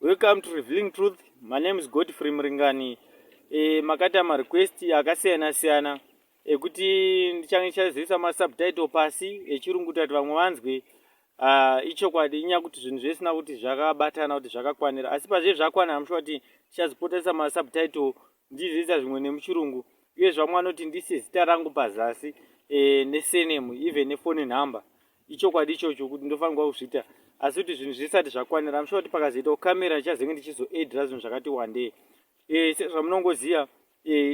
Welcome to Revealing Truth. My name is Godfrey Mringani. Makata request akasiyana siyana ekuti ndichazisa subtitle pasi echirungu kuti vamwe vanzwe ichokwadi inyaya kuti zvinhu zvisina kuti zvakabatana kuti zvakakwanira asi pazve zvakwana amusha kuti ndichazipotesa subtitle ndizisa zvimwe nemuchirungu uye zvamwe vanoti ndise zita rangu pazasi nesenemu even nefoni number ichokwadi ichocho kuti ndofanirwa kuzviita asi kuti zvinhu zvisati zvakwanira amusha kuti pakazoita kamera ndichazenge ndichizoedra zvinhu zvakati wandei zvamunongoziva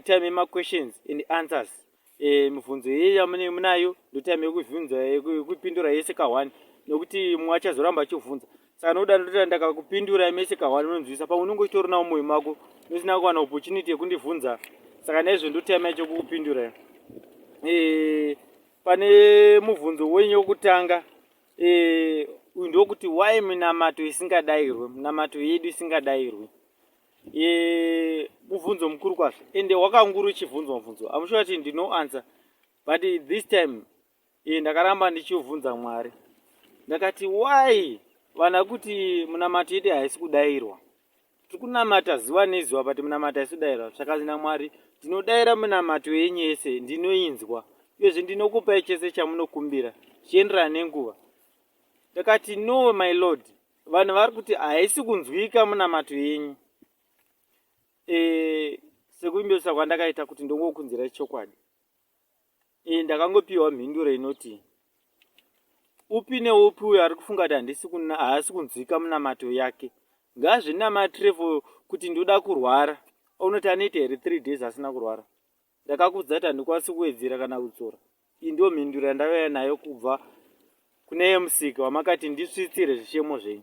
time yema-questions and answers mibvunzo yeye yamune munayo ndotime yekubvunza yekupindura yese ka1 nokuti mumwe achazoramba achibvunza saka nokuda ndoti ndakakupindura mese ka1 unonzwisa paunenge uchitori nawo mumwoyo mako nosina kuwana opportunity yekundibvunza saka naizvo ndotime yacho kukupindura pane mubvunzo wenyu wokutanga uyu ndokuti why minamato isingadayirwe minamato yedu isingadayirwe mubvunzo mukuru kwazvo ende wakanguru uchibvunzwa mubvunzo amusha kuti ndino answer but this time ndakaramba ndichibvunza Mwari ndakati why vana kuti munamato yedu haisi kudayirwa tiri kunamata zuva nezuva but munamato haisi kudayirwa zvakazina Mwari ndinodayira munamato yenyu yese ndinoinzwa uyezve ndinokupai chese chamunokumbira chienderana nenguva ndakati no my lord vanhu vari kuti haisi kunzwika munamato yenyu sekuimbisa kwandakaita kuti ndongokunzira chokwadi ndakangopiwa mhinduro inoti upi neupi uyo ari kufunga kuti haasi kunzwika munamato yake ngazvinamatire for kuti ndoda kurwara unoti anoita here 3 days asina kurwara ndakakudza kuti handikwanisi kuwedzera kana kudzora iyi ndiyo mhinduro yandauya nayo kubva kune musika wamakati ndisvitsire zvishemo zvenyu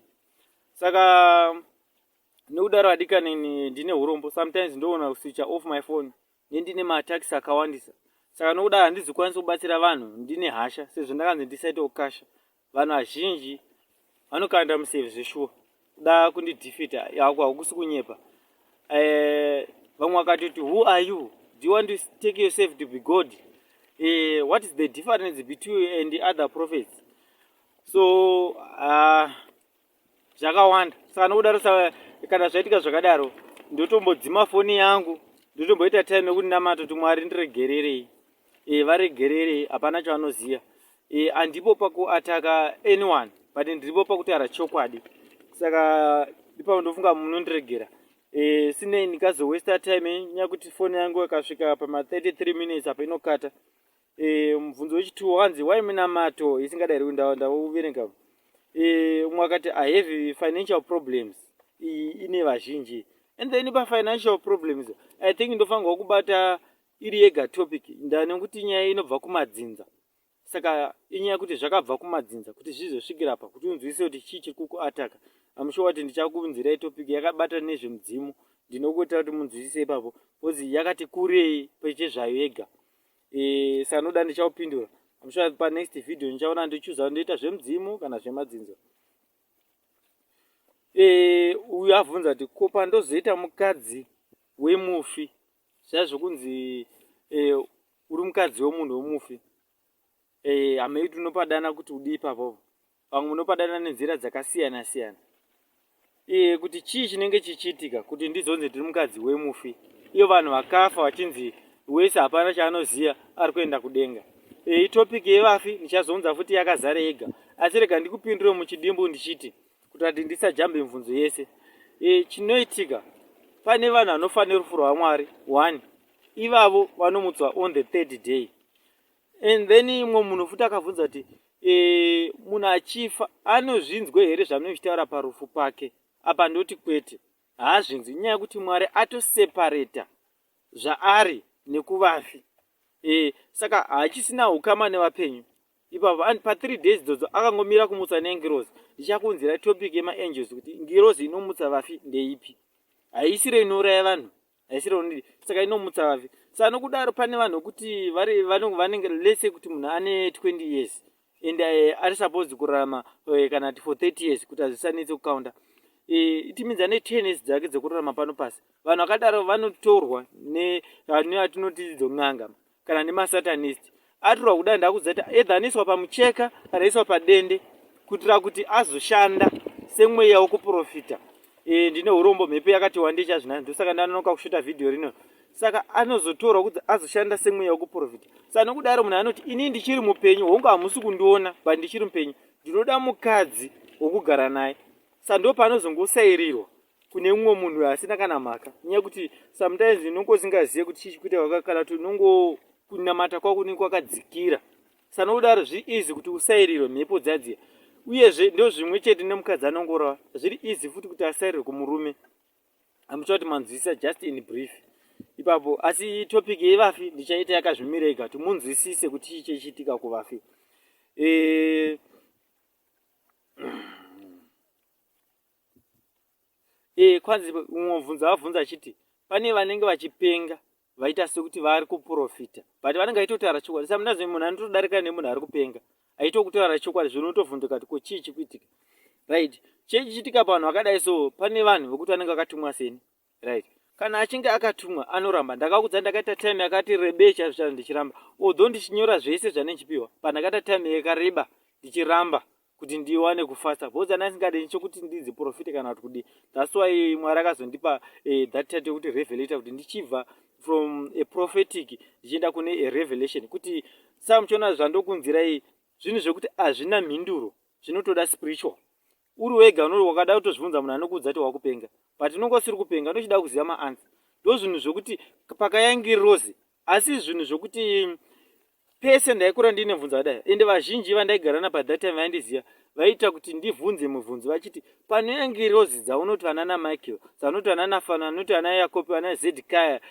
saka nokudaro adikanini ndine urombo sometimes ndoona kuswitcha off my phone nendine mataxi akawandisa saka nokudaro handizikwanisi kubatsira vanhu ndine hasha sezvo ndakanzi ndisaite ukasha vanhu vazhinji vanokanda museve zveshuwa kuda kundidefeata hakusi kunyepa vamwe vakatoti who are you do you want to take yourself to be God what is the difference between you and the other prophets so zvakawanda saka nokudaro kana zvaitika zvakadaro ndotombodzima foni yangu ndotomboita time yekuti ndamata kuti Mwari ndiregererei varegererei hapana chavanoziva handipo pakuataka anyone but ndiripo pakutaura chokwadi saka ipapo ndofunga munondiregera sinei ndikazowesta time nyaya kuti foni yangu ikasvika pama33 minutes apa inokata mubvunzo wechitu wanzi why minamato isingadayirwi ndauverenga umwe akati I have financial problems ine vazhinji and then pafinancial problems I think ndofanirwa kubata iri yega topic ndanekuti nyaya inobva kumadzinza saka inyaya kuti zvakabva kumadzinza kuti zvizosvikira pa kuti unzwise kuti chii chiri kukuataka amushowa kuti ndichakunzirai topic yakabata nezvemudzimu ndinokuita kuti munzwisise ipapo kozi yakati kurei pechezvayo yega saka noda ndichaupindura amushowa pa next video ndichaona ndichuza ndoita zvemudzimu kana zvemadzinza uyu abvunza kuti kopa ndozoita mukadzi wemufi zvazvokunzi uri mukadzi wemunhu wemufi hamei tunopadana kuti udii papopo vamwe munopadana nenzira dzakasiyana siyana kuti chii chinenge chichiitika kuti ndizonzi ndiri mukadzi wemufi iyo vanhu vakafa vachinzi wese hapana chaanoziva ari kuenda kudenga itopiki yevafi ndichazonza futi yakazara yega asi rega ndikupindure muchidimbu ndichiti kuti ndisajambe mibvunzo yese chinoitika pane vanhu vanofa nerufu rwaMwari 1 ivavo vanomutswa on the 3rd day and then imwe munhu futi akabvunza kuti munhu achifa anozvinzwe here zvamunochitaura parufu pake apa ndoti kwete haazvinzwi nyaya yekuti Mwari atoseparata zvaari nekuvafi saka hachisina ukama nevapenyu ipapo pa3 days dzodzo akangomira kumutsa nengirozi ndichakunzira topic yemaangels kuti ngirozi inomutsa vafi ndeipi haisire inouraya vanhu haisire unidi saka inomutsa vafi saka nokudaro pane vanhu kuti vanenge lese kuti munhu ane 20 years and ari supposed kurarama kana for 30 years kuti hazvisanetse kukaunda it means ane 10 years dzake dzekurarama pano pasi vanhu vakadaro vanotorwa neatinoti idzo n'anga kana nemasatanist atorwa kuda ndakuzati either aniswa pamucheka kana iswa padende kuitira kuti azoshanda semweya wekuprofita ndine urombo mhepo yakati wandei zvinanzi, ndosaka ndanonoka kushuta vhidhiyo rino. Saka anozotorwa kuti azoshanda semweya wekuprofita. Saka nokudaro munhu anoti ini ndichiri mupenyu, hongu hamusi kundiona but ndichiri mupenyu, ndinoda mukadzi wokugara naye. Saka ndo paanozongosairirwa kune mumwe munhu asina kana mhaka, nenyaya yekuti sometimes unongosingazive kuti chii chikuita kana kuti unongokunamata kwako kunenge kwakadzikira. Saka nokudaro zviri easy kuti usairirwe mhepo dzadziya, uyezve ndo zvimwe chete nemukadzi anongorava zviri easy futi kuti asairirwe kumurume. Amucha kuti manzwisisa just in brief ipapo. Asi topic yevafi ndichaita yakazvimira ega kuti munzwisise kuti chii chichiitika kuvafi. Kwanzi umwe avhunza achiti pane vanenge vachipenga vaita sekuti vari kuprofita but vanenge vaitotaura chokwadi. Saka munazve munhu anotodarika nemunhu ari kupenga aitokutaura chokwadi, zvinotovhunduka kuti ko chii chikuitika, right? Chii chichiitika pavanhu vakadai so, pane vanhu vokuti vanenge vakatumwa seni, right? Kana achinge akatumwa anoramba. Ndakakudza ndakaita time yakati rebei chaizvo ndichiramba, although ndichinyora zvese zvanenge chipiwa, pandakaita time yakareba ndichiramba kuti ndiwane kufasta because andasingadi chokuti ndidziprofite kana kuti kudi. That's why Mwari akazondipa that title kuti revelator, kuti ndichibva from a prophetic ndichienda kune a revelation, kuti saka muchiona zvandokunzirai zvinhu zvekuti hazvina mhinduro, zvinotoda spiritual. Uri wega wakada kutozvibvunza munhu anokuudza kuti wakupenga but unonga usiri kupenga, ndochida kuziva maansa. Ndo zvinhu zvokuti pakayangirirozi, asi zvinhu zvokuti pese ndaikura ndine mubvunzo kudai, ende vazhinji vandaigara na that time vaindiziva vaita kuti ndibvunze mubvunzo vachiti panoyangirozi dzaunoti vanana Michael, dzaunoti vanana Fana, vanoti vana Yakobi, vana Zedekaya,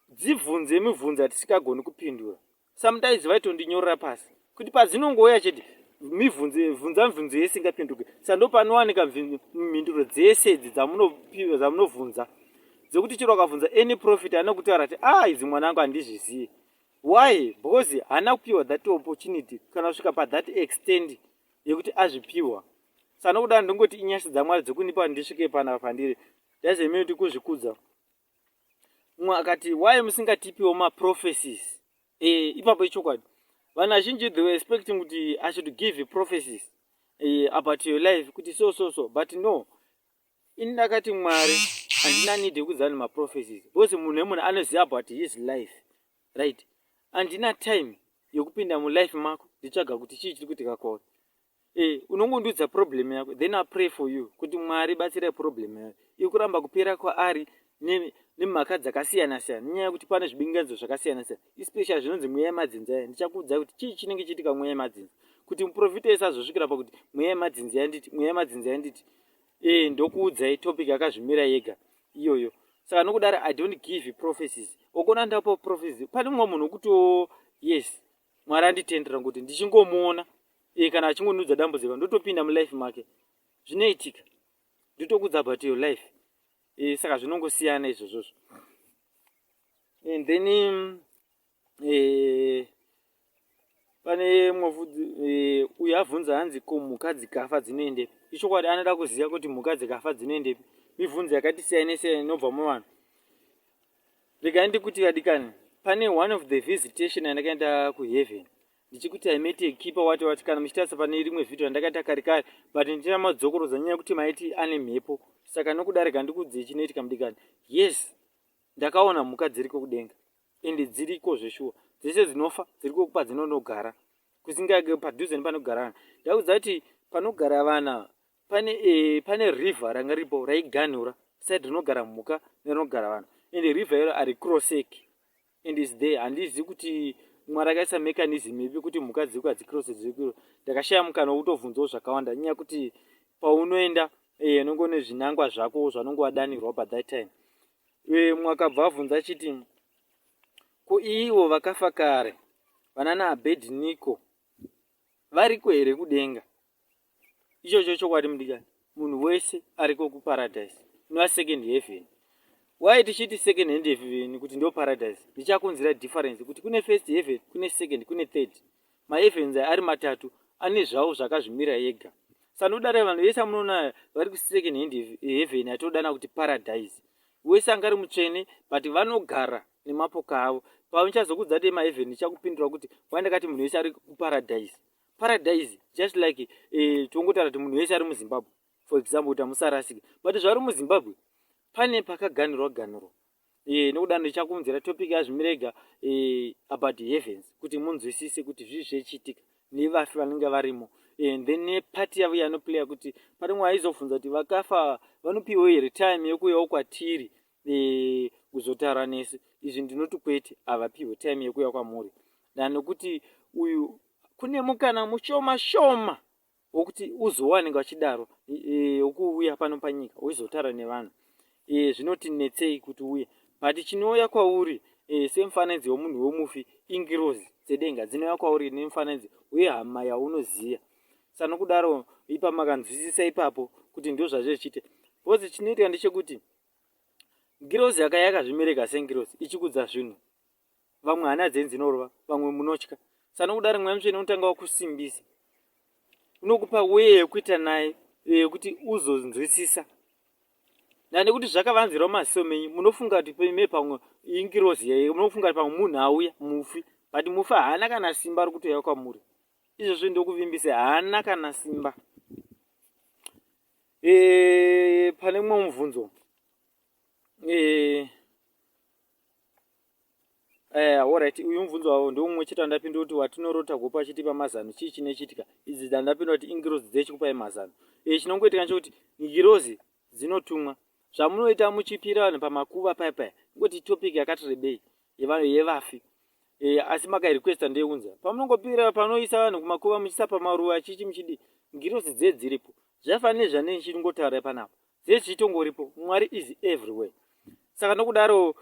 dzibvunze mibvunzo yatisingagoni kupindura. Sometimes vaitondinyorera pasi kuti padzinongouya chete bvunza mibvunzo yese ingapinduke. Saka ndo panowanika mhinduro dzese idzi dzamunovhunza, dzekuti chero akabvunza any prophet anokutaura kuti idzi mwanangu handizvizivi. Why? Because haana kupiwa that opportunity kana kusvika pathat extent yekuti azvipiwa. Saka nokudaro ndongoti inyasha dzaMwari dzekunipa ndisvike panapa pandiri. Doesn't mean kuti kuzvikudza. Mumwe akati why musingatipiwo maprophecies? Ipapo ichokwadi. Vanhu vazhinji they were expecting kuti I should give prophecies about your life, kuti so but no. Ini ndakati Mwari handina need yekuziva nemaprophecies because munhu nemunhu anoziva about his life, right? Handina time yokupinda mulife mako nditsvaga kuti chii chiri kuitika kwauri. Unongondiudza problem yako, then I pray for you kuti Mwari batsira problem yako. Ikuramba kupera kwaari nemhaka dzakasiyana siyana, nenyaya yekuti pane zvibinganidzo zvakasiyana siyana, especially zvinonzi mweya yemadzinza. Ndichakuudza kuti chii chinenge chiitika mweya yemadzinza, kuti muprofita ese azosvikira pakuti mweya yemadzinza yanditi, mweya yemadzinza yanditi. Ndokuudzai topic yakazvimira yega iyoyo. Saka nokudaro I don't give prophecies. Okona ndapo prophecies pane mumwe munhu wokuti yes Mwari anditendera kuti ndichingomuona kana achingonudza dambudziko ndotopinda mulife make zvinoitika, ndotokudza about your life. Saka zvinongosiyana izvozvozvo. And then pane muvudzi uyo avhunza hanzi ko mhuka dzikafa dzinoendepi. Ichokwadi anoda kuziva kuti mhuka dzikafa dzinoendepi. Mibvunzo yakati siyana siyana inobva muvanhu. Regai ndikuti vadikani, pane one of the visitation yandakaenda kuheaven. Ndichikuti I met a keeper wati kana muchitarisa pane rimwe vhidhiyo randakaita kare kare but ndichina madzokorodza nyaya yekuti maiti ane mhepo. Saka nokudarika ndikudzei chinoitika mudikani. Yes, ndakaona mhuka dziriko kudenga ende dziriko zveshuwa, dzese dzinofa dziriko padzinonogara kusingage padhuze nepanogara vanhu. Ndakudza kuti panogara vana pane river ranga ripo raiganhura side rinogara mhuka nerinogara vanhu, ende river iro haricrosseki and is there. Handizivi kuti Mwari akaisa mechanism ipi kuti mhuka dziriko hadzicrosse dzirikiro. Ndakashaya mukana wokutobvunzawo zvakawanda, nenyaya yekuti paunoenda nongo nezvinangwa zvako zvanongo wadanirwa by that time. Mwakabva abvunza achiti ko ivo vakafa kare vanana Abednego variko here kudenga? Ichocho chokwadi mudikani, munhu wese ariko kuparadise, inova second heaven. Why tichiti second heaven kuti ndio paradise? Ndichakunzira difference kuti kune first heaven, kune second, kune third. Maheavens ari matatu ane zvawo zvakazvimira yega. Saka nodaro vanhu vese munoona vari ku second heaven atodana kuti paradise. Wese angari mutsvene but vanogara nemapoka avo. Paunichazokudza kuti maheaven ndichakupindura kuti wandakati munhu wese ari kuparadise. Paradise just like tongotaura kuti munhu wese ari muZimbabwe. for example kuti musarasike. But zvari muZimbabwe pane pakaganirwa nekuda ndichakunzira topic yazvimirega about heavens kuti munzwisise kuti zvii zvichiitika nevafi vanenge varimo, and then nepati yavo yanoplaya kuti pane mwe aizofunza kuti vakafa vanopiwa here time yekuuyawo kwatiri kuzotaura nesu. Izvi ndinoti kwete, havapiwe time yekuuya kwamuri, nanokuti uyu kune mukana mushoma wokuti uzowanenge wachidaro wokuuya pano panyika uzotaura nevanhu. Zvinotinetsei kuti uye, but chinouya kwauri semufananidzo womunhu womufi, ingirozi dzedenga dzinouya kwauri nemufananidzo wehama yaunoziya. Saka nokudaro ipa makanzwisisa ipapo kuti ndio zvazvo zvichiite. Bhozi chinoitika ndechekuti ngirozi yakazvimereka sengirozi ichikudza zvinhu, vamwe hana dzenyu dzinorova, vamwe munotya. Saka nokudaro Mwari Mutsvene unotanga wakusimbisa, unokupa weye yekuita naye kuti uzonzwisisa. Nekuti zvakavanzirawo maziso menyu, munofunga kuti peme pamwe ingirozi yeye, munofunga kuti pamwe munhu auya mufi, but mufi haana kana simba ari kutoya kwamuri. Izvozvo ndokuvimbisa, haana kana simba. Pane mumwe mubvunzo alright, uyu mubvunzo wavo ndomumwe chete wandapinda kuti watinorota kupa chitipa mazano chii chinechitika. Idzi dzandapinda kuti ingirozi dzechikupai mazano. Chinongoitika nchokuti ngirozi dzinotumwa zvamunoita muchipira vanhu pamakuva paya ngoti topic yakati rebei yevafi, asi makairequesta ndeunza pamunongopira panoisa vanhu kumakuva muchisa pamaruva chichi muchidi, ngirozi dziripo. Zvafanire zvanei chingotaurai panapa, dzichitongoripo. Mwari is everywhere. Saka nokudaro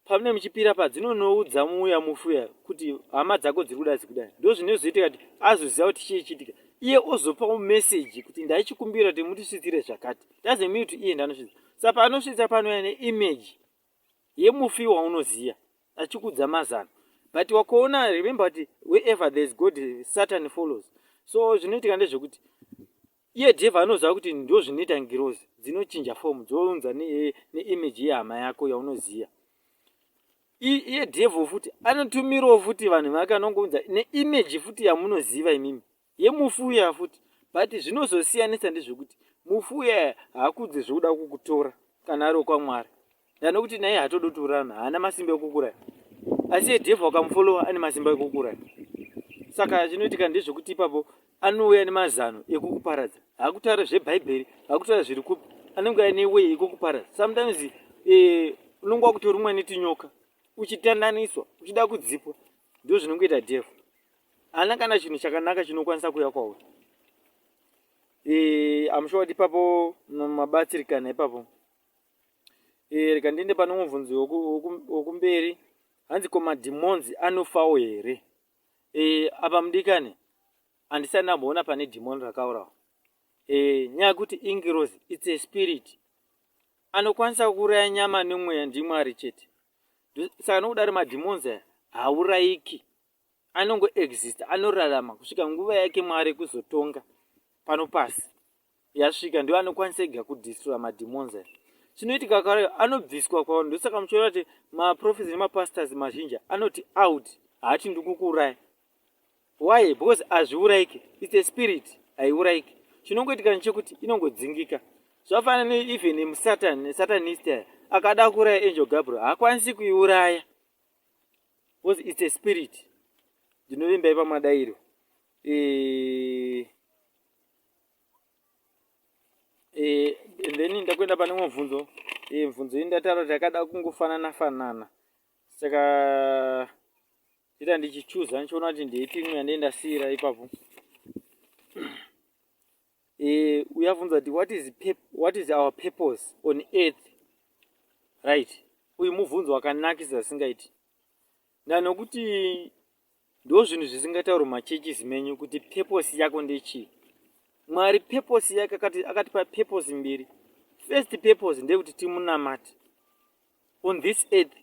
pamune muchipira padzinonoudza muuya mufuya kuti hama dzako dziri kudai, ndo zvinozoitika kuti azoziva kuti chichiitika, iye ozopawo meseji kuti ndaichikumbira kuti mutisvitsire zvakati, doesn't mean kuti iye ndanosvitsa. Saka paanosvitsa panoya neimage yemufi waunoziya achikudza mazano, but wakaona, remember kuti wherever there is God Satan follows. So zvinoitika ndezvekuti iye devha anoziva kuti ndo zvinoita ngirozi dzinochinja fomu dzounza neimage yehama yako yaunoziya. Iye devha futi anotumirawo futi vanhu vakanongounza neimage futi yamunoziva imimi yemufi uya futi, but zvinozosiyanisa ndezvekuti mufi uya haakudze zvokuda kukutora kana ari kwaMwari, nanokuti naye hatodi kutorana, haana masimba ekukuraya, asi iye devha wakamufolowa ane masimba ekukuraya. Saka chinoitika ndezvekuti ipapo anouya nemazano ekukuparadza, haakutaura zvebhaibheri, haakutaura zviri kupi, anenge aine way ekukuparadza. Sometimes unonga wakutori umwe netinyoka uchitandaniswa uchida kudzipwa, ndio zvinongoita devha. Haana kana chinhu chakanaka chinokwanisa kuuya kwauri. Amushuwa kuti ipapo mabatsirikana ipapo. Reka ndiende pane mubvunzo wokumberi, hanzi ko madhimons anofawo here? Apa mudikani handisati ndamboona pane dhimoni rakaurawa. Nyaya yekuti ingirozi it's a spirit, anokwanisa kuuraya nyama nemweya ndiMwari chete. Saka nokudaro madhimons aya haurayiki, anongo exist, anorarama kusvika nguva yake Mwari kuzotonga pano pasi yasvika, ndio anokwanisa ega kudhistroya madhimons aya. Chinoitika kare anobviswa kwawo, ndosaka muchiona kuti maprofesi nemapastors mazhinji anoti out, haati ndikukuuraya. Why? Because hazviurayiki, it's a spirit, haiurayiki. Chinongoitika nchekuti inongodzingika. Zvafanana even musatanist akada kuuraya Angel Gabriel haakwanisi kuiuraya, because it's a spirit. Ndinovimba ipa madairo. Then ndakwenda pane mubvunzo. Mubvunzo indataura kuti akada kungofanana. Saka ita ndichichuza ndichiona kuti ndeipi imwe yandendasiyira ipapo. Uyabvunza kuti what is our purpose on earth, right? Uyu mubvunzo wakanakisa singaiti, nanokuti ndo zvinhu zvisingataurwa mumachurches menyu kuti purpose yako ndechii. Mwari purpose yake akatipa purpose mbiri. First purpose ndekuti timunamate on this earth,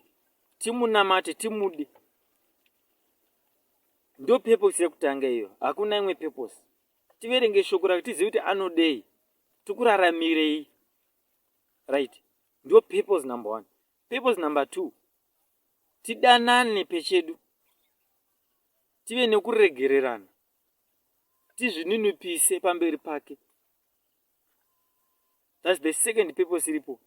timunamate, timude. Ndo purpose yekutanga iyo, hakuna imwe purpose. Tiverenge shoko rake tizive kuti anodei, tikuraramirei, right? Ndo purpose number 1. Purpose number 2, tidanane pechedu, tive nekuregererana, tizvininipise pamberi pake, That's the second purpose iripo.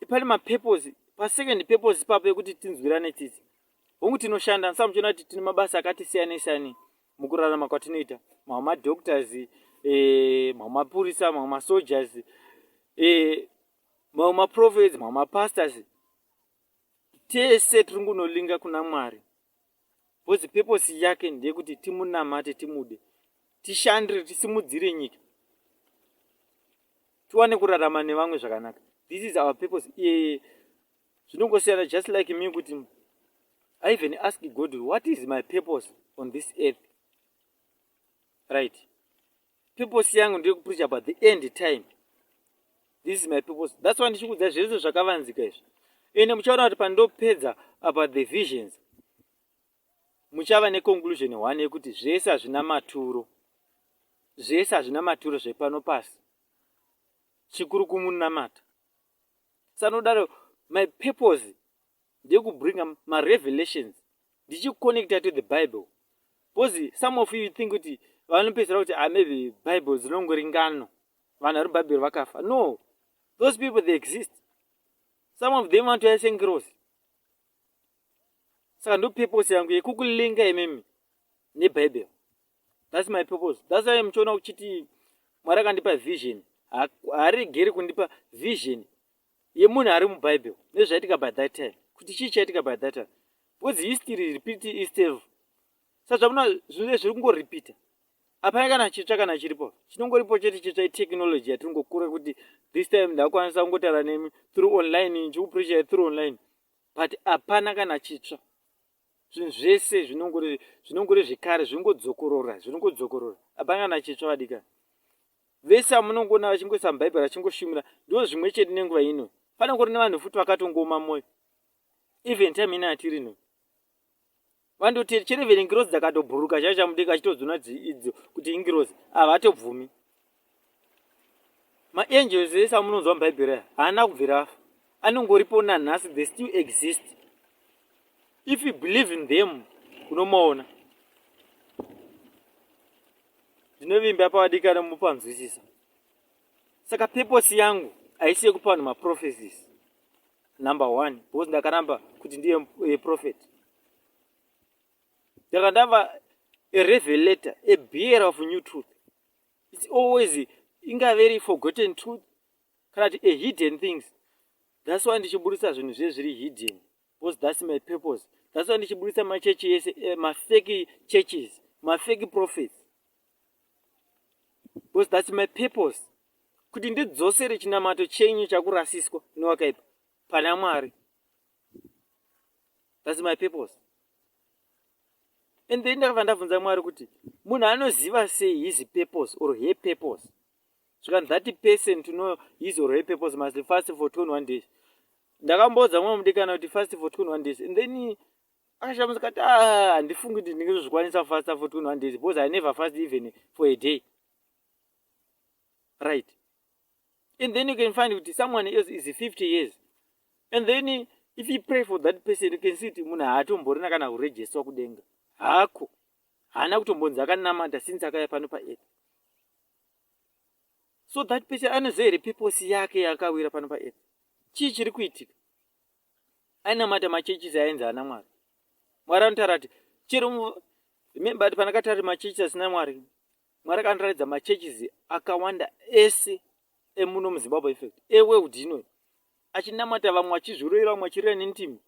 Pane mapurpose, pasecond purpose ipapo yekuti tinzwirane tsitsi. Hongu tinoshanda, samuchiona kuti tine mabasa akati siyane mukurarama kwatinoita. Mamwe madoctors, mamwe mapurisa, mamwe masoldiers, mamwe maprophets, mamwe mapastors. Tese tiri kunolinga kuna Mwari. Because purpose yake ndeyekuti timunamate, timude, tishandire, tisimudzire nyika, tiwane kurarama nevamwe zvakanaka. This is our purpose. Zvinongosiyana, just like me, kuti I even ask God, what is my purpose on this earth? Right? Purpose yangu ndeye kupreach about the end time. This is my purpose. That's why ndichikudza zvese zvakavanzika izvi. Ene muchaona kuti pandopedza about the visions, muchava neconclusion one yekuti zvese hazvina maturo. Zvese hazvina maturo zvepano pasi. Chikuru kumunamata. Sanodaro, my purpose ndeyekubringa ma-revelations ndichiconnecta to the Bible. Because some of you think kuti vanopedzera kuti maybe Bible dzinongori ngano, vanhu vari muBhayibheri vakafa. No, those people, they exist. Some of them want to have ngirozi. Saka ndo purpose yangu yekukulinga imemi neBhayibheri. That's my purpose. That's why muchiona kuchiti Mwari akandipa vision. Haregeri kundipa vision yemunhu ari muBhayibheri nezvaitika by that time. Kuti chii chaitika by that time. Because history repeat itself. Saka zvamuona zvinhu zviri kungoripita. Hapana kana chitsva kana chiripo. Chinongoripo chete chitsva technology yatingokura kuti this time ndakwanisa kungotaura nemi through online, ndikupreacha through online. But hapana kana chitsva. Zvinhu zvese zvinongori zvekare zvinongodzokorora. Hapana kana chitsva vadika. Vese munongona vachingoisa muBhayibheri vachingoshumira ndo zvimwe chete nenguva ino. Panongori nevanhu futi vakatongoma moyo. Even time ino yatiri ino. Vandoti cherevheri ngirozi dzakatobhuruka chacha mudeka achitodzona idzo kuti ingirozi havatobvumi. Maangels ese amunonzwa muBhayibheri haana kubvira afa. Anongoripo nanhasi, they still exist. If you believe in them, unomaona. Ndinovimba pawadikana mupanzwisisa. Saka purpose yangu haisi yekupa vanhu maprophecies. Number one, because ndakaramba kuti ndiye prophet. Ndakandava a revelator, a bearer of new truth. It's always inga very forgotten truth, kana kuti a hidden things. That's why ndichiburisa zvinhu zviri hidden. Because that's my purpose. That's why ndichiburisa machechi yese, mafake churches, mafake prophets. Because that's my purpose. Kuti ndidzosere chinamato chenyu chakurasiswa newakaipa pana Mwari. That's my purpose. And then ndakabva ndabvunza Mwari kuti munhu anoziva sei his purpose or her purpose. Zvika that person to know his or her purpose must fast for 21 days. Ndakambodza mumwe mudikana kuti fast for 21 days. And then akashamusa kati handifungi kuti ndingazvikwanisa fast for 21 days because I never fast even for a day. Right. And then you can find kuti someone else is 50 years. And then if you pray for that person, you can see kuti munhu haatomborina kana kurejeswa kudenga. Hako. Haana kutombonzi akanamata since akaya pano paearth. So that person anoziva here purpose yake yakawira pano paearth. Chii chiri kuitika? Ainamata machurches aenzi ana Mwari. Mwari anotaura kuti chero remember kuti panakataura machurches asina Mwari. Mwari akandoratidza machurches akawanda ese emuno muZimbabwe effect. Eworld ino. Achinamata vamwe achizviroora vamwe achirira nentimo.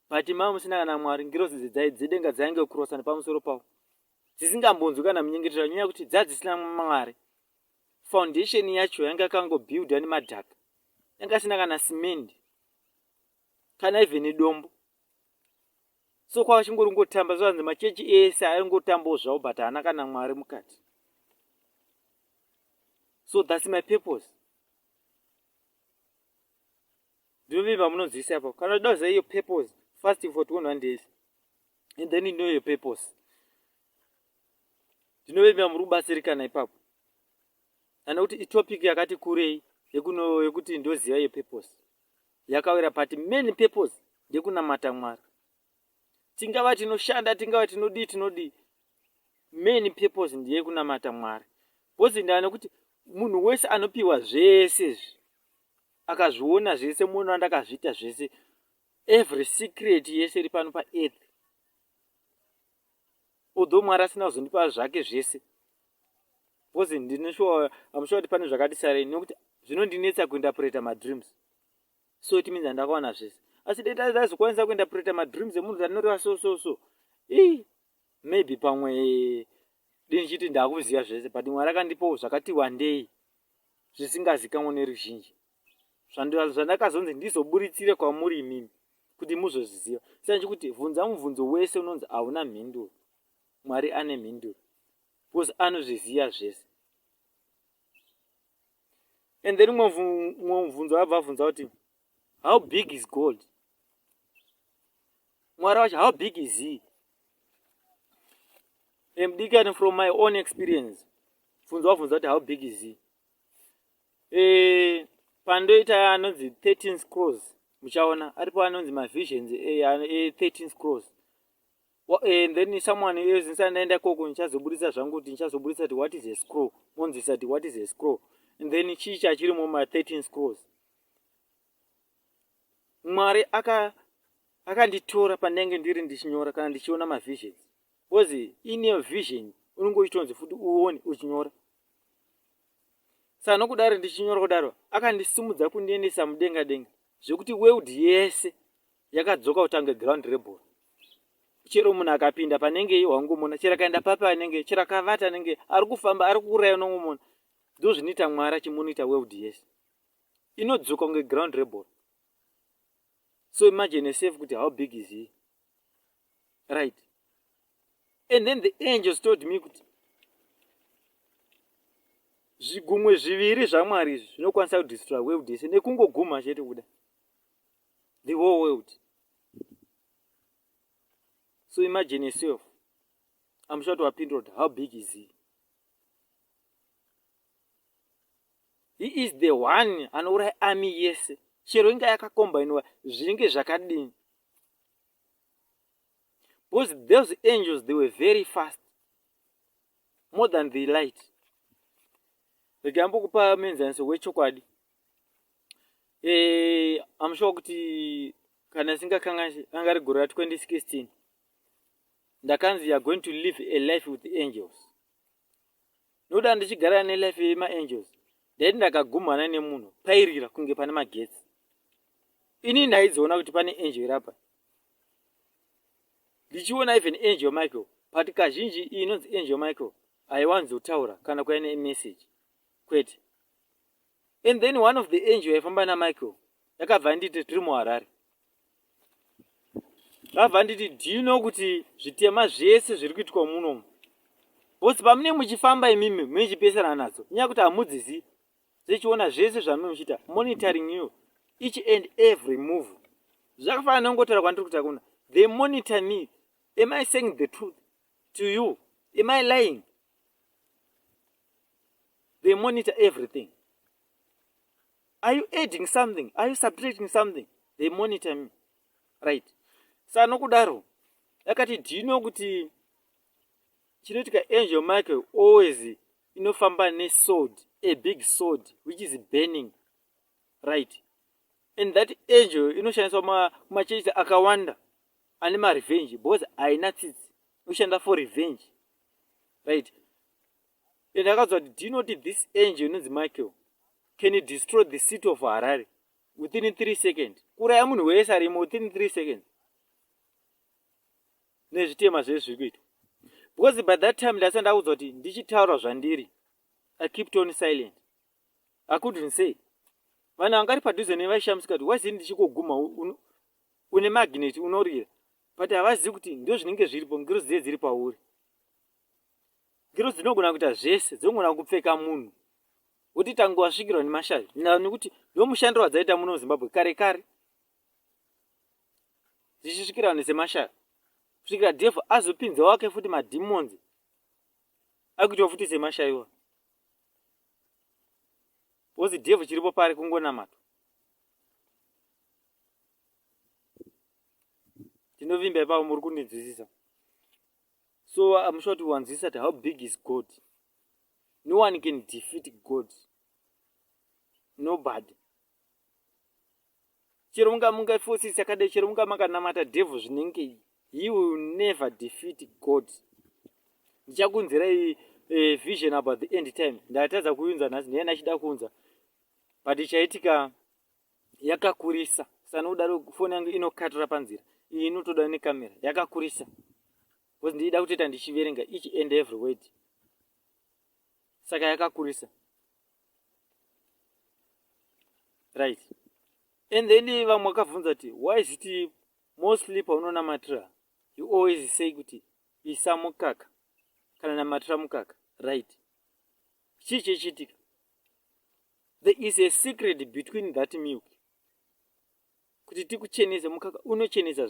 But mama musina kana Mwari, ngirozi dzedenga dzainge kurosa nepamusoro pavo. Dzisingambonzwi kana munyengetero nyaya kuti dzadzisina Mwari. Foundation yacho yanga kangobuilda nemadhaka. Yanga sina kana simende. Kana even dombo. So kwa chingori ngotamba zvanzi machechi ese aingotambawo zvawo but haana kana Mwari mukati. So that's my purpose. Ndovimba munonzwisisa apo. Kana uchidakuziva iyo purpose, fasting for 21 days. And then you know your purpose. Ndinovimba muri kubatsirikana ipapo. Kana kuti itopic yakati kurei yekuti ndoziva iyo purpose. Yakawira pati main purpose ndekunamata Mwari. Tingava tinoshanda, tingava tinodi. Main purpose ndeye kunamata Mwari. Bozi ndana kuti munhu wese anopiwa zvese akazviona zvese, munhu andakazviita zvese, every secret yese iri pano paearth, although Mwari asina kuzondipa zvake zvese, because ndinoshuwa kuti pane zvakati sarei, nokuti zvinondinetsa kuinterpreta madreams, so it means handakawana zvese. Asi dai ndazokwanisa kuinterpreta madreams emunhu anoreva so maybe pamwe dinchiti ndakuziva zvese, but Mwari akandipawo zvakati wandei zvisingazikanwa neruzhinji, zvandakazonzi ndizoburitsire kwamuri imimi kuti muzozviziva. Saka ndikuti bvunza mubvunzo wese unonzi hauna mhinduro, Mwari ane mhinduro, because anozviziva zvese. And then mumwe mubvunzo wabva abvunza kuti how big is God? Mwari wacho, how big is he? Mdikani, from my own experience, bvunzo wabvunza kuti how big is he? Pandoita anonzi 13 scrolls, muchaona aripo anonzi mavisions 13 scrolls. And then someone else ndaenda koko nichazoburitsa zvangu kuti nichazoburitsa kuti what is a scroll, monzisa kuti what is a scroll, and then chicha chirimo ma 13 scrolls. Mwari akanditora pandenge ndiri ndichinyora kana ndichiona mavisions, because in a vision unongoitonzi futi uone uchinyora. Saka nokudaro ndichinyora kudaro akandisimudza kundiendesa mudenga denga, zvekuti world yese yakadzoka kutange ground level. Chero munhu akapinda panenge wangomona, chero akaenda papa anenge, chero akavata anenge, ari kufamba ari kuuraya unongomona. Ndo zvinoita Mwari achimonita world yese, inodzoka kunge ground level. So imagine yourself kuti how big is he, right? And then the angels told me kuti zvigumwe zviviri zvaMwari izvi zvinokwanisa kudestroy world yese nekungoguma chete kuda, the whole world. So imagine yourself, I'm sure to wapindura, how big is he? He is the one anouraya army yese, chero inga yakakombainwa zvinge zvakadini. Because those angels, they were very fast, more than the light. Regambokupa menzaniso wechokwadi. I'm sure kuti kana singakanganisi anga rigore ra 2016 ndakanzi you are going to live a life with the angels. Noda ndichigara nelife yema-angels, ndaiti ndakagumana nemunhu pairira kunge pane magetsi. Ini ndaidziona kuti pane angel rapa, ndichiona even angel Michael, but kazhinji iyi inonzi angel Michael haiwanzi kutaura kana kuya nemessage kwete. And then one of the angel yaifamba naMichael yakabva nditi tiri muHarare, akabva nditi do you know kuti zvitema zvese zviri kuitwa munomu, bosi pamune muchifamba imimi muchipesana nadzo, nyaya kuti hamudzizivi, zichiona zvese zvamunochita, monitoring you each and every move. Zvakafanana nongotaura kwandiri kuti hakuna, they monitor me. Am I saying the truth to you? Am I lying? They monitor everything. Are you adding something? Are you subtracting something? They monitor me. Right. Saka nokudaro yakati do you know kuti chinoitika angel Michael always inofamba nesword, a big sword which is burning. Right. And that angel inoshandiswa mumachechi akawanda ane marevenge, because haina tsitsi, inoshanda for revenge. Right. And akazwa kuti do you know that this angel inonzi Michael can destroy the city of Harare within 3 seconds? Kuraya munhu wese arimo within 3 seconds. Nezvitema zvese zviri kuitwa. Because by that time ndasanda ndaudzwa kuti ndichitaura zvandiri, I kept on silent. I couldn't say. Vanhu vangari padhuze nevaishamisika kuti wazini ndichikoguma une magnet unorira, but havazivi kuti ndio zvinenge zviripo, ngiro dziye dziri pauri. Ngiro dzinogona kuita zvese, dzinogona kupfeka munhu kuti tangu wasvikirwa nemashavi, nekuti ndio mushando wadzaita muno muZimbabwe kare kare, dzichisvikira nesemashavi, kusvikira devil azopinza wake futi mademons akuitwa futi semashaviwa. Because devil chiripo pari kungonamata. Tinovimba ipapo muri kundinzwisisa. So I'm sure to wanzisa how big is God. No one can defeat God. Nobody. Chero munga forces yakadai, chero munga makanamata devil zvinenge, he will never defeat God. Ndichakunzirai vision about the end time. Ndatadza kuunza nhasi, ndiye ndachida kuunza. But chaitika yakakurisa. Sanodaro foni yangu inokatura panzira. Iyi inotoda nekamera. Yakakurisa. Because ndida kutoita ndichiverenga each and every word. Saka yakakurisa. Right. And then vamwe vakabvunza kuti, why is it mostly paunonamatira you always say kuti isa mukaka kana namatira mukaka? Right. Chii chichitika? There is a secret between that milk. Kuti tikuchenese mukaka unochenesa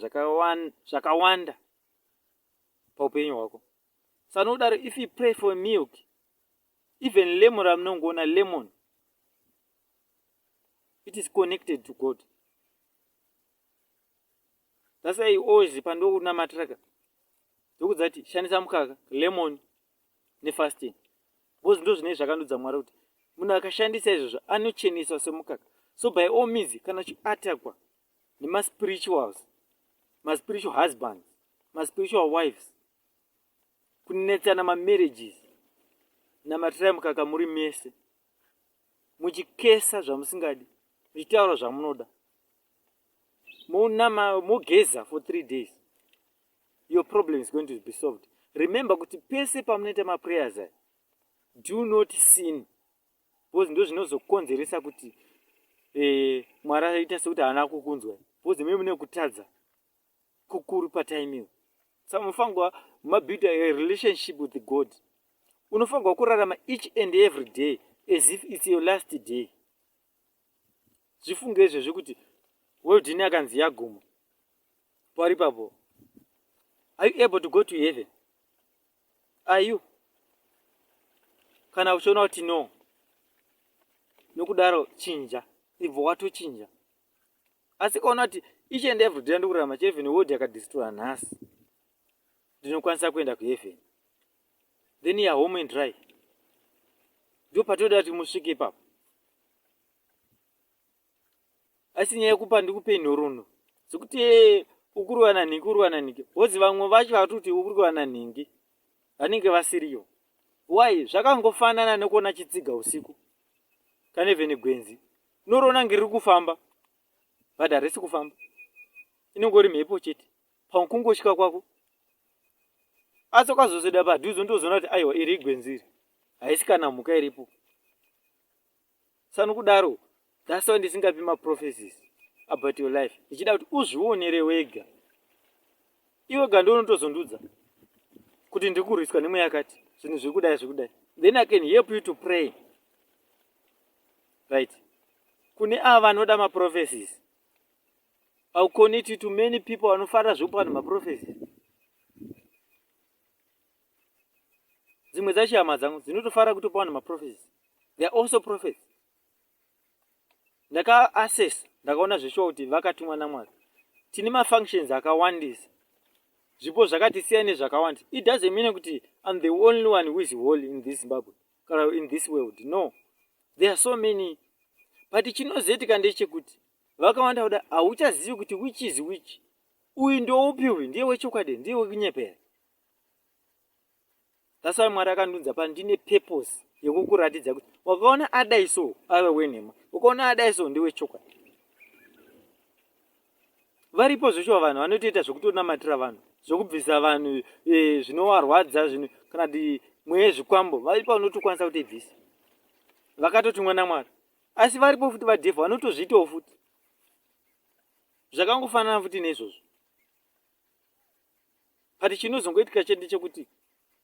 zvakawanda paupenyu hwako. Sanodaro, if you pray for milk, even lemon ramunongoona lemon, it is connected to God. That's why always pandokunamatira ndokudza kuti shandisa mukaka, lemon nefasting. Because ndo zvine zvakandudza Mwari kuti munhu akashandisa izvozvo anocheneswa semukaka. So by all means, kana chiatakwa nemaspirituals, maspiritual husbands, maspiritual wives, kunetsana mamarriages, namatirai mukaka muri mese, muchikesa zvamusingadi, muchitaura zvamunoda, mogeza for 3 days, your problem is going to be solved. Remember kuti pese pamunoita maprayers aya, do not sin. Because ndo zvinozokonzeresa kuti Mwari aita sekuti haana kukunzwa. Because mimi mune kutadza kukuru patime. Saka munofanirwa mabuild a relationship with God. Unofanirwa kurarama each and every day as if it's your last day. Zvifunge izvozvo kuti weldini akanzi yaguma. Pari papo. Are you able to go to heaven? Are you? Kana uchiona kuti no. Nokudaro chinja. Ibvo watochinja. Asi kaona kuti each and every day ndokurarama chiheaven, world yakadestroya nhasi, ndinokwanisa kuenda kuheaven. Then you are home and dry. Ndo patoda kuti musvike ipapo. Asi nyaya yekupa ndikupe nhoroondo dzekuti ukuruwa nanhingi. Wozi vamwe vacho vatoti ukuruwa nanhingi vanenge vasiriyo. Why? Zvakangofanana nekuona chitsiga usiku kana even gwenzi. Unoriona ngeri kufamba, but harisi kufamba. Inongori mhepo chete pakungosvika kwako. Asi ukazozoda padhuze ndozoona kuti aiwa iri gwenzi iri, haisi kana mhuka iripo. Sanokudaro, that's why ndisingapi maprophecies about your life. Ichida kuti uzvionere wega. Iwe gando unotozondudza kuti ndikuriswa nemwe yakati zvinhu zvikudai. Then I can help you to pray. Right. Kune ava vanoda maprophecies, I'll connect you to many people vanofara zvokupa maprophecies. Dzimwe dzacho hama dzangu dzinotofara kutopa vanhu maprophecies. They are also prophets. Ndaka-assess, ndakaona zveshuwa kuti vakatumwa naMwari. Tine mafunctions akawandisa. Zvipo zvakatisiyana nezvakawanda. It doesn't mean kuti I'm the only one who is holy in this Zimbabwe, or in this world. No. There are so many. But chinozoitika ndechekuti vakawanda kuda hauchazivi kuti which is which. Uyu ndoupi uyu, ndiye wechokwadi, ndiye wekunyepera. That's why Mwari akandunza pano ndine purpose yekukuratidza kuti wakaona adai so ave wenhema, ukaona adai so ndiwe chokwadi. Varipo zveshuwa vanhu vanotoita zvokutonamatira vanhu, zvokubvisa vanhu zvinovarwadza, kana kuti mweya zvikwambo, varipo vanotokwanisa kutibvisa. Vakatotumwa naMwari. Asi varipo futi vadhevha vanotozviitawo futi. Zvakangofanana futi nezvozvo. Pati chinozongoitika chete chekuti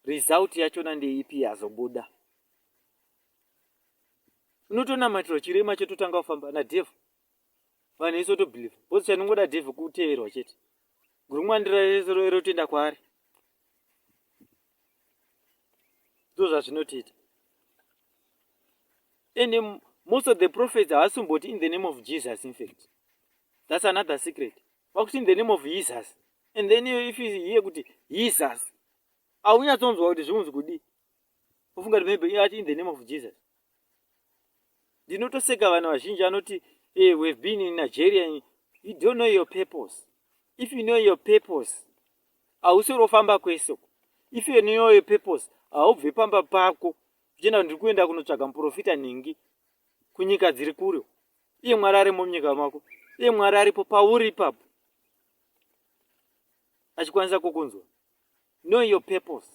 result yachona ndeipi yazobuda. Unotonamatira chirema chototanga kufamba nadhevha. Vanhu isi otobhiliva. Bhozi chanongoda dhevha kuteverwa chete. Gurumwandira rese rotoenda kwaari. Ndo zvazvinotoita. And most of the prophets are somebody in the name of Jesus, in fact. That's another secret. But in the name of Jesus. And then if you hear kuti Jesus, haunyatsoonzwa kuti zvinonzi kudi. ufunga kuti maybe ati in the name of Jesus. Ndinotoseka vanhu vazhinji anoti we've been in Nigeria. You don't know your purpose. If you know your purpose, hausorofamba kweso. If you know your purpose, haubve pamba pako uchienda ndiri kuenda kunotsvaga muprofita nhingi kunyika dziri kure. Iye Mwari arimo munyika mako, iye Mwari aripo pauri ipapo achikwanisa kukunzwa. Know your purpose.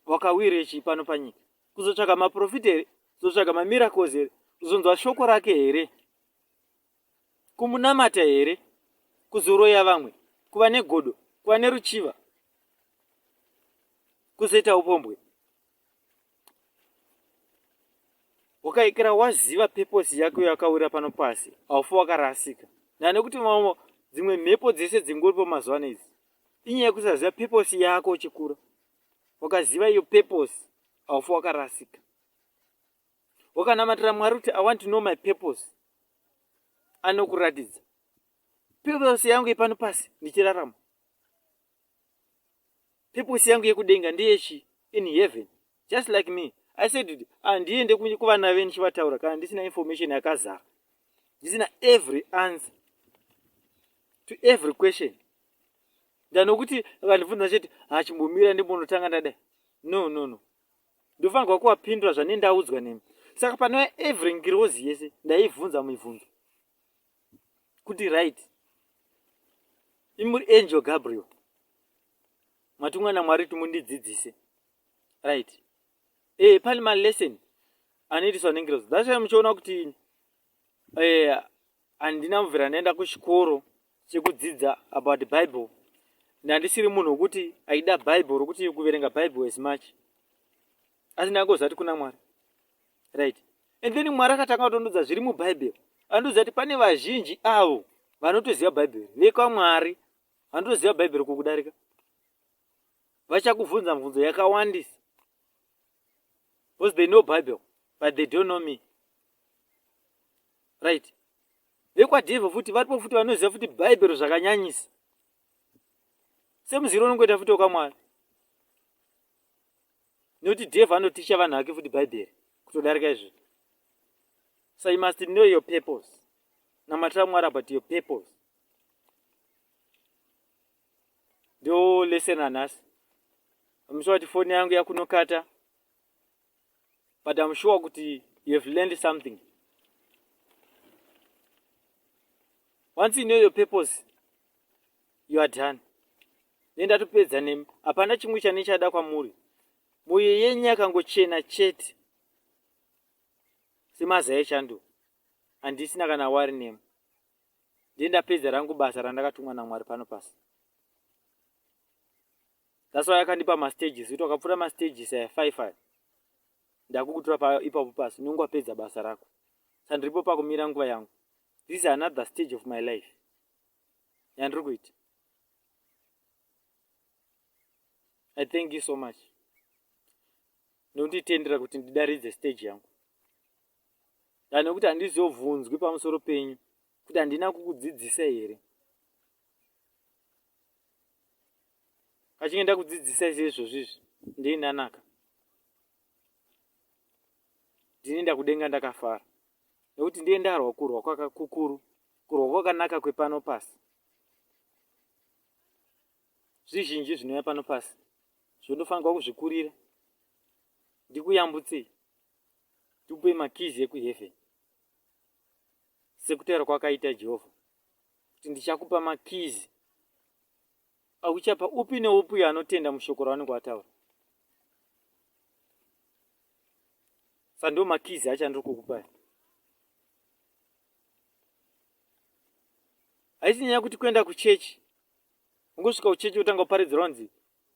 Wakawirechi pano panyika? Kuzotsvaga maprofita here? Kuzotsvaga mamiracles here? Kuzonzwa shoko rake here? Kumunamata here? Kuzoroya vamwe? Kuva negodo? Kuva neruchiva? Kuzoita upombwe? Wakaikira waziva purpose yako yakawira pano pasi, haufi wakarasika. Nekuti dzimwe mhepo dzese dzingoripo mazuva ano idzi inyaya yekusaziva purpose yako uchikura. Wakaziva iyo purpose, haufi wakarasika. Wakanamatira Mwari kuti I want to know my purpose, anokuratidza purpose yangu yepano pasi ndichirarama. Purpose yangu yekudenga ndeyechi? In heaven, just like me. I said handiende kuvana veni chivataura kana ndisina information yakazara, ndisina every answer to every question. Ndanokuti vakandibvunza chete chimbomira ndimbonotanga ndadai. No. Ndofanirwa kuvapindura zvane ndaudzwa nemi. Saka panova every ngirozi yese ndaibvunza mibvunzo kuti right, imuri angel Gabriel, matumwa naMwari kuti mundidzidzise right. Pane malesson anoitiswa nengirozi. That's why muchiona kuti handina mubvira ndaenda kuchikoro chekudzidza about the Bible. Ndandisiri munhu wekuti aida Bible rokuti kuverenga Bible as much, asi ndangozati kuna Mwari right. And then Mwari akatanga kutondudza zviri muBible. Andoudza kuti pane vazhinji avo vanotoziva Bible vekaMwari, vanotoziva Bible kukudarika. Vachakubvunza mibvunzo yakawandisa because they know Bible but they don't know me right. Vekwadhevha futi varipo futi vanoziva futi Bible zvakanyanyisa semuziro unongoita futi wakaMwari. Nokuti dhevha anoticha vanhu vake futi Bible kutodarika izvi. So you must know your purpose. Namatira Mwari about your purpose. Ndo lesson hanhasi. I'm sure kuti phone yangu yakunokata, but I'm sure kuti you have learned something. Once you know your purpose, you are done. Nenda topedza nemi. Hapana chimwe chane chada kwamuri. Moyo yenyu yakangochena chete semazai echando. Handisina kana wari nemi. Ndendapedza rangu basa randakatumwa naMwari pano pasi. That's why akandipa mastages. Kuti wakapfuura mastages aya 5 ndakukutora ipapo pasi nongwapedza basa rako. Saka ndiripo pakumira nguva yangu. This is another stage of my life yandiri kuita. I thank you so much nonditendera kuti ndidaridze stage yangu. Nekuti handizobvunzwi pamusoro penyu kuti handina kukudzidzisa here. Kachinge ndakudzidzisa izvozvizvi ndinanaka, ndinoenda kudenga ndakafara. Nekuti ndiye ndarwa kurwa kwakakukuru, kurwa kwakanaka kwepano pasi. Zvizhinji zvinouya pano pasi zvonofanirwa kuzvikurira. Ndikuyambutsei, ndikupe makizi ekuheaven sekutaura kwakaita Jehovha kuti ndichakupa makizi auchapa upi neupi anotenda mushoko ravanenge vataura. Saka ndo makizi achandiri kukupai. Haisi nyaya kuti kuenda kuchechi ungosvika kuchechi utanga kuparidzirwa nzi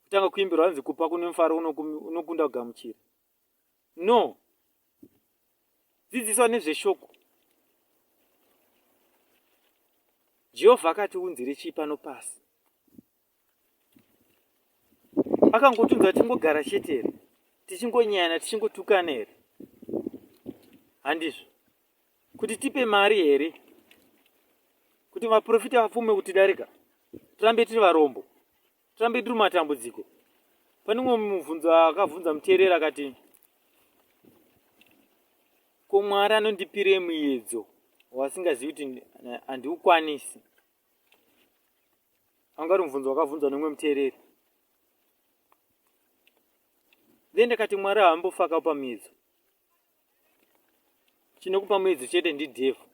utanga kuimbirwa nzi kupa kune mufaro unokunda kugamuchira. No, dzidziswa nezveshoko. Jehovha akatiunzire chii pano pasi? Akangotunza tingogara chete here, tichingonyana tichingotukana here? Handizvo. Kuti tipe mari here, kuti vaprofita vapfume kutidarika, tirambe tiri varombo, tirambe tiri matambudziko. Pane mumwe mubvunzo akabvunza muteereri akati ko Mwari anondipire muedzo wasingazivi kuti handiukwanisi. Angari mubvunzo wakabvunzwa nemwe muteereri. Then ndakati Mwari haambofakawo pamuedzo. Chinokupa muedzo chete ndidhevhu.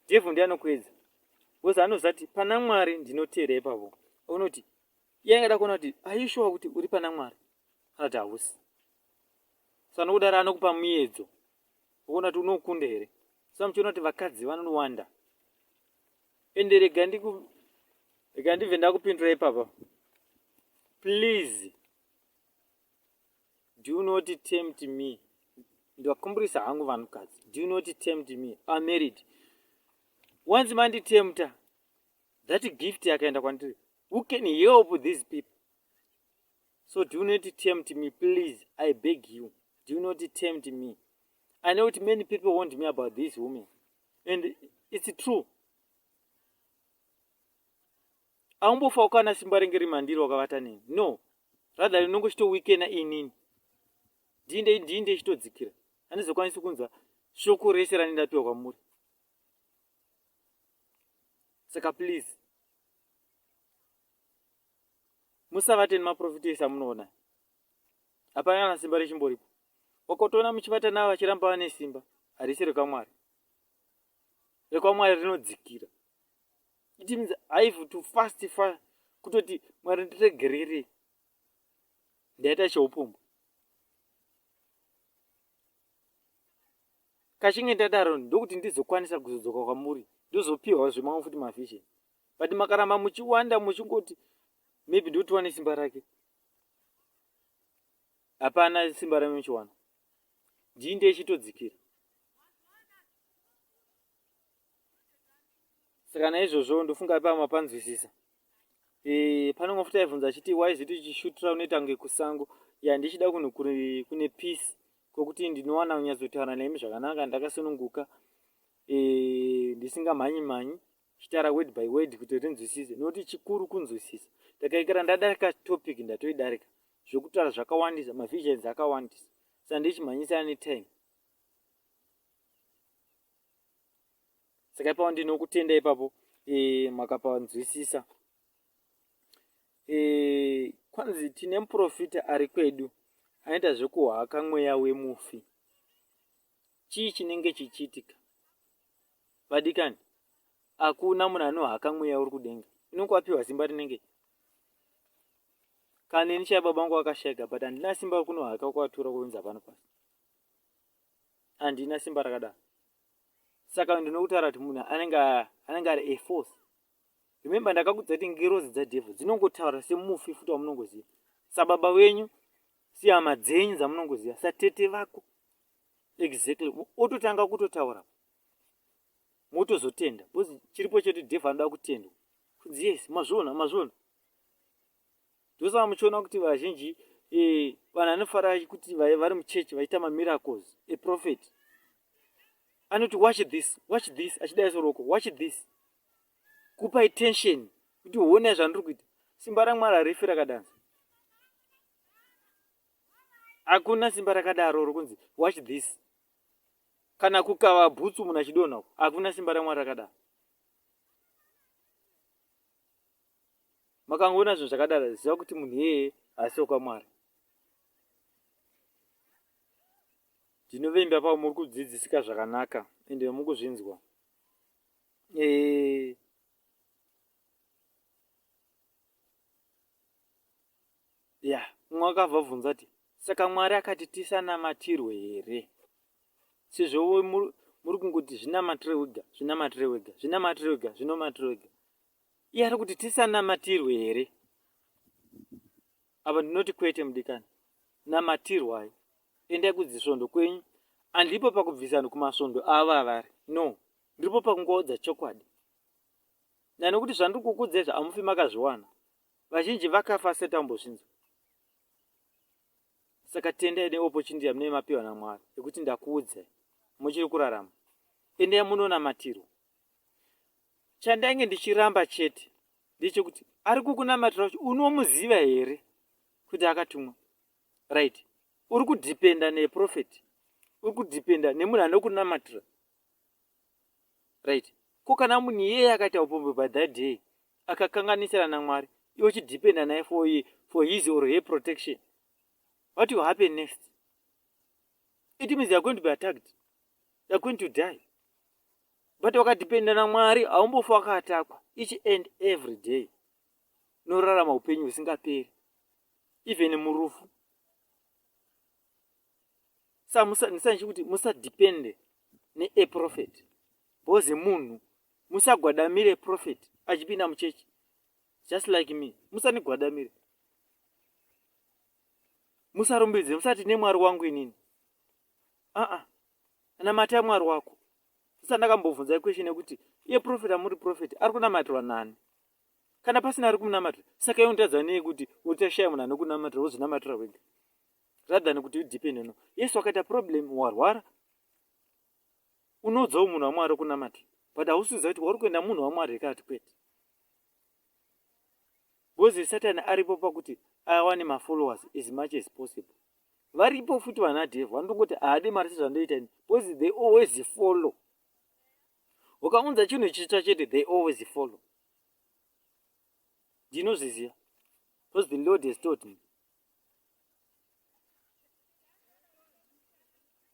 Dhevhu ndiye anokuedza. Wose anozati pana Mwari ndinoteera ipapo. Unoti iye angada kuona kuti aishuwa kuti uri pana Mwari. Kana kuti hausi. Saka nokudaro anokupa muedzo wokuona kuti unokunda here. Saka muchiona kuti vakadzi vanowanda. Ende rega ndibve ndakupindura ipapa. Please do not tempt me. Ndikakumbirisa hangu vanhukadzi. Do not tempt me. I'm married. Once manditempta, that gift yakaenda kwandiri. Who can help these people? So do not tempt me, please. I beg you. Do not tempt me. I know what many people want me about this woman. And it's true. Aumbofa ukana simba ringe rimandiro wakavata nini. No. Rather rinongo chito weekend inini. Ndinde chitodzikira. Handizokwanisi kunzwa shoko rese randapiwa kwamuri. Saka please. Musavate nemaprofitesa munoona. Hapana kana simba rechimboripo. Wakotoona muchivata navo vachiramba vane simba. Harisi rekwamwari. Rekwamwari rinodzikira. It means I have to fast kutoti Mwari ndiregerere. Ndaita cheupombo. Kachinge ndadaro ndokuti ndizokwanisa kuzodzoka kwamuri. Ndozopiwa zvemamwe futi mavhizheni. But makaramba muchiwanda muchingoti maybe ndotiwane simba rake. Hapana simba rame muchiwana. Ndinde chitodzikira. Saka naizvozvo ndofunga pama panzwisisa. Panongo futi aibvunza achiti why is it uchishutira unoita kunge kusango. Ya ndichida kunhu kune peace. Kokuti ndinowana kunyazotaura nemi zvakanaka ndakasununguka. Ndisingamhanyi chitaura word by word kuti rinzwisise. Noti chikuru kunzwisisa. Ndakaikira ndadarika topic ndatoidarika. Zvokutaura zvakawandisa, mavisions akawandisa. Saka ndichimhanyisa netime. Saka ipapo ndinokutenda ipapo makapanzwisisa. Kwanzi tine muprofita ari kwedu anoita zvekuhaka mweya wemufi. Chii chinenge chichiitika? Vadikani, hakuna munhu anohaka mweya uri kudenga. Inonge wapiwa simba rinenge. Kana ini chai baba vangu vakasheka, but handina simba rokunohaka kwatura kuunza pano pasi. Handina simba rakadaro. Saka ndinokutaura kuti munhu anenge ari a force. Remember ndakakudza kuti ngerozi dzadhevhu dzinongotaura semufi futi wamunongoziva. Sababa wenyu, sihama dzenyu dzamunongoziva, satete vako. Exactly. Ototanga kutotaura. Motozotenda. Chiripo chetu dhevhu anoda kutendwa. Yes, mazvona. Ndosaka muchiona kuti vazhinji vanhu anofara kuti vari muchechi vaita mamiracles. A prophet. Anoti watch this. Achidai soroko. Watch this. Kupa attention. Kuti uone zvandiri kuita. Simba raMwari harifi rakadanza. Hakuna simba rakadaro rokunzi watch this. Kana kukava bhutsu munhu achidonha. Hakuna simba raMwari rakadaro. Makangoona zvinhu zvakadaro ziva kuti munhu iyeye haasi wokwaMwari. Ndinovimba pavo muri kudzidzisika zvakanaka ende mukuzvinzwa. Mumwe akabva bvunza kuti saka Mwari akati tisanamatirwe here? Sezvo muri kungoti zvinamatire wega. Iye ari kuti tisanamatirwe here? Apa ndinoti kwete mudikani. Namatirwai. Endai kudzisvondo kwenyu. Handipo pakubvisana kumasvondo ava avari. No. Ndiripo pakungoudza chokwadi. Nanokuti zvandiri kukuudzai hamufi makazviwana. Vazhinji vakafa asati ambozvinzwa. Saka tendai neopportunity yamunenge mapiwa naMwari yekuti ndakuudzai muchiri kurarama. Endai munonamatirwa. Chandainge ndichiramba chete ndechekuti ari kukunamatira kuti unomuziva here kuti akatumwa. Right. uri kudhipenda neprofeti, uri kudhipenda nemunhu anokunamatira, right? Ko kana munhu iyeye akaita upombwe by that day akakanganisira naMwari, iwe uchidhipenda naye for his or her protection, what will happen next? It means you are going to be attacked, you are going to die. But wakadhipenda naMwari haumbofa wakatakwa each and every day, unorarama upenyu husingaperi, even murufu. Ndisandichi kuti musadhipende neprofeti, because munhu musagwadamire profeti achipinda muchechi, just like me. Musandigwadamire, musarumbidze, musati neMwari wangu inini. Namatai Mwari wako. Sasa ndakambobvunza question yekuti iye profeti amuri profeti ari kunamatirwa nani? Kana pasina ari kunamatira, saka iwe undadza nei kuti utashaya munhu anokunamatira wozvinamatira wega, rather than kuti udhipende no. Yesu akaita problem, warwara, unodzawo munhu waMwari kunamatira, but hausiziva kuti wari kuenda munhu waMwari ikati kwete. Because Satani aripo pakuti awane mafollowers as much as possible. Varipo futi vanadhevha vanongoti haadi mari sezvandoita ini, because they always follow. Ukaunza chinhu chitsva chete, they always follow. Ndinozviziva, because the Lord has taught me.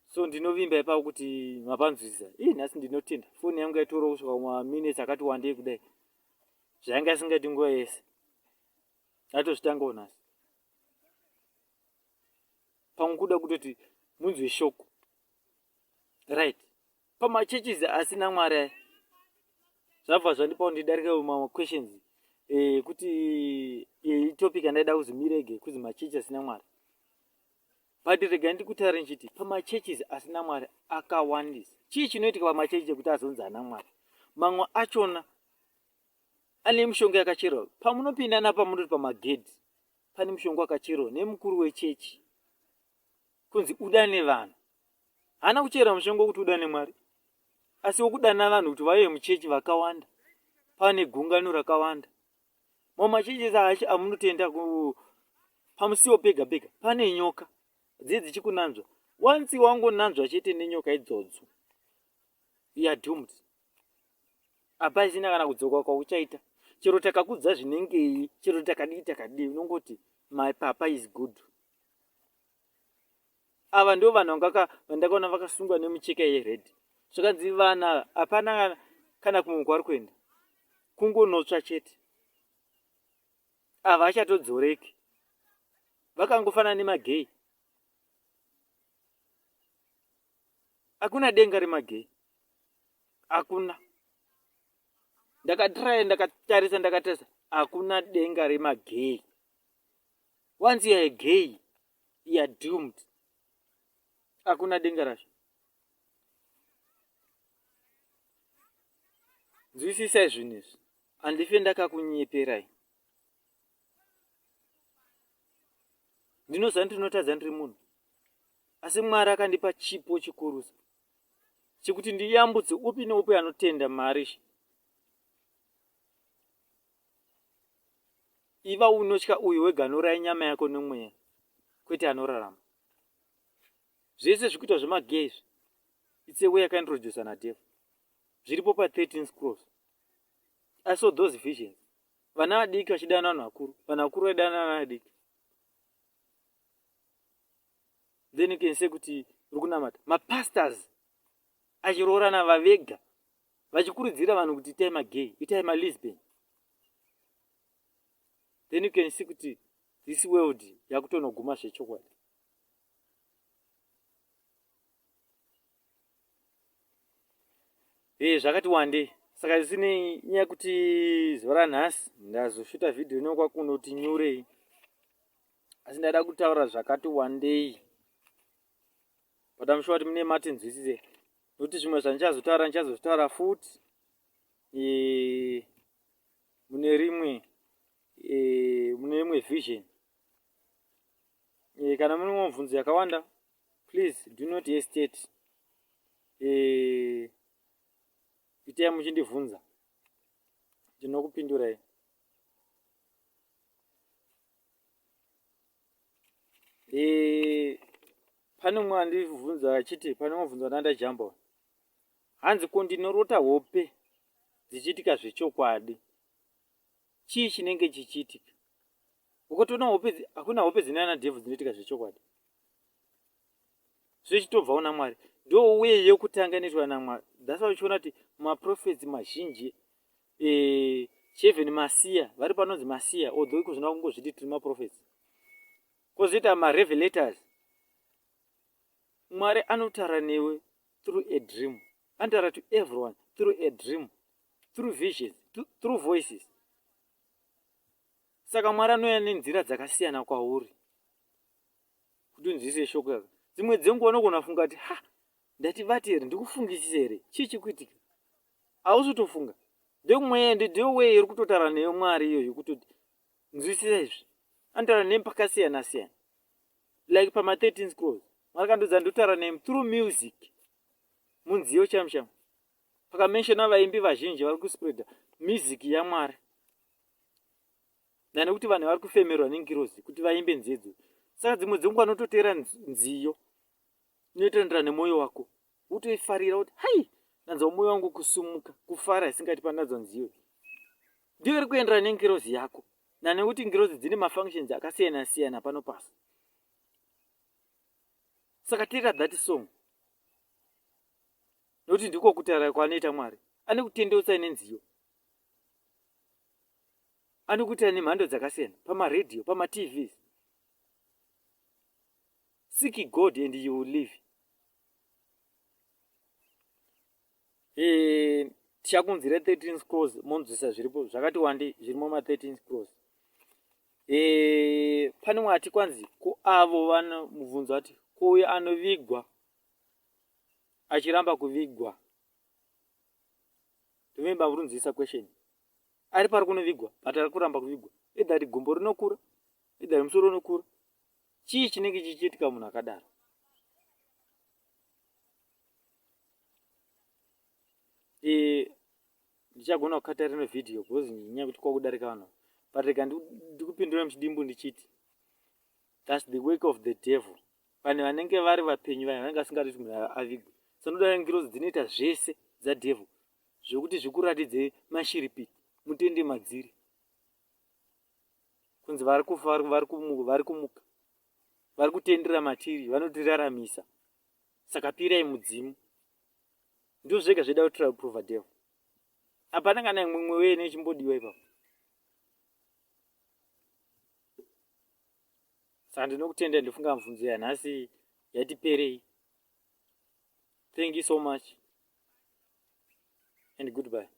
So ndinovimba ipapo kuti mapanzwisisa. Nhasi ndinotenda foni yangu yatora kusvika maminutes akati wandei kudai, zvanga isingati nguva yese. Atozvitangawo nhasi. Pamwe kuda kutoti munzwe shoko, right? Pamachurches asina Mwari, zvabva zvandipawo ndidarika questions kuti topic yandaida kuzimirege kuzi machurches asina Mwari. But rega ndikutaura ndichiti pamachurches asina Mwari akawandisa. Chii chinoitika pamachurches ekuti azonzi ana Mwari? Mamwe achona ane mishonga yakacherwa. Pamunopinda napamunoti pamagedhi pane mushonga wakacherwa nemukuru wechechi kunzi udane vanhu. Hana kuchera mushonga wekuti udane Mwari, asi wokudana vanhu kuti vauye muchechi vakawanda, pane gungano rakawanda. Mumachurches acho amunotenda pamusiwo pega pega pane nyoka dzichikunanzva. Once wangonanzva chete nenyoka idzodzo, you are doomed. Hapasina kana kudzoka kwauchaita. Chero takakudza zvinengei, chero takadii, unongoti my papa is good. Ava ndo vanhu vandakaona vakasungwa nemucheka yeredhi. Zvakanzi vana hapana kana kumwe kwari kuenda, kungonotsva chete. Ava achatodzoreki, vakangofanana nemagei. Hakuna denga remagei, hakuna. Ndakatarisa, hakuna denga remagei. Once you are gay, you are doomed. Hakuna denga racho. Nzwisisai zvinhu izvi, handife ndakakunyeperai. Ndinoziva ndinotadza ndiri munhu, asi Mwari akandipa chipo chikurusa chekuti ndiyambudze upi neupi anotenda mari. Iva unotya uyu wega anouraya nyama yako nomweya, kwete anorarama. Zvese zvikuita zvemagei izvi, it's a way yakaintroduced naDevil. Zviripo pa13 scrolls. I saw those visions. Vana vadiki vachidana vanhu vakuru, vanhu vakuru vaidana vana vadiki. Then you can say kuti uri kunamata mapastors achiroorana vavega vachikurudzira vanhu kuti itai magei, itai malisbon. Then you can see kuti this world yakutonoguma zvechokwadi. Zvakati wandei. Saka zvisine nyaya kuti zuva ranhasi ndazoshuta vhidhiyo inokwakunoti nyurei, asi ndada kutaura zvakati wandei. Padamshuwa kuti mune matinzwisise, nokuti zvimwe zvandichazotaura futi mune rimwe vision. Kana mune mibvunzo yakawanda, please do not hesitate. Itai muchindibvunza, ndinokupindurai. pane mumwe andibvunza achiti, pane mubvunzo nandajamba, hanzi ko ndinorota hope dzichiitika zvechokwadi, chii chinenge chichiitika? Ukatoona hope, hakuna hope dzinana dhevhu dzinoitika zvechokwadi, zvichitobva una Mwari. Ndo uye yekutanga inoitwa naMwari. That's why uchiona kuti maprofits mazhinji Cheven Masiya vari panonzi Masiya, although iko zvina kungozviti tiri maprofits, kozoita marevelators. Mwari anotaura newe through a dream, anotaura to everyone through a dream, through visions, through voices. Saka Mwari anouya nenzira dzakasiyana kwauri kuti unzwisise shoko yake. Dzimwe dzenguva unogona kufunga kuti ndati vati here, ndikufungisisa here, chii chikuitika? Hauzotofunga. Ndiyo wewe iri kutotaura newe Mwari iyoyo kutoti nzwisisa izvi. Anotaura nemi pakasiyana siyana. Like pama 13 scrolls. Mwari kandodza ndotaura nemi through music. Munziyo chamu. Pakamenshona vaimbi vazhinji vari kuspreada music yaMwari. Nekuti vanhu vari kufemerwa nengirozi kuti vaimbe nzedzo. Saka dzimwe dzenguva anototeera nziyo inotoenderana nemwoyo wako. Utoifarira kuti hai, ndanzwa mwoyo wangu kusumuka, kufara isingati pandanzwa nziyo. Ndiyo iri kuenderana nengirozi yako. Nekuti ngirozi dzine mafunctions akasiyana siyana pano pasi. Saka teera that song. Nokuti ndiko kutaura kwaanoita Mwari. Ane kutendeutsa nenziyo. Anokuita nemhando dzakasiyana pamaredhiyo, pamaTVs. Seek God and you will live. Tichakunzira 13 scrolls monzwisa zviripo zvakati wandei zvirimo ma 13 scrolls. Pane mwati kwanzi ko avo vana mubvunzo ati ko uyo anovigwa achiramba kuvigwa. Remember murunzisa question. Ari pari kunovigwa, but ari kuramba kuvigwa. Either rigumbo rinokura, either musoro unokura. Chii chinenge chichiitika munhu akadaro? Ndichagona kukata rino video because nyaya kuti kwakudarika vanhu. But rega ndikupindura muchidimbu ndichiti that's the work of the devil. Vanhu vanenge vari vapenyu vanhu vanenge asingadi kuti munhu avigwe. Sanoda ngirozi dzinoita zvese dzadevil zvokuti zvikuratidze mashiripiti mutende madziri kunzi vari kufa, vari kumuka, vari kutendera matiri, vanotiraramisa. Saka pirai mudzimu. Ndizvo zvega zvida kutora prova devil. Hapana kana mumwe weye nechimbodiwa ipapo. Saka ndinokutenda ndifunga mubvunzo yanhasi yatiperei. Thank you so much and goodbye.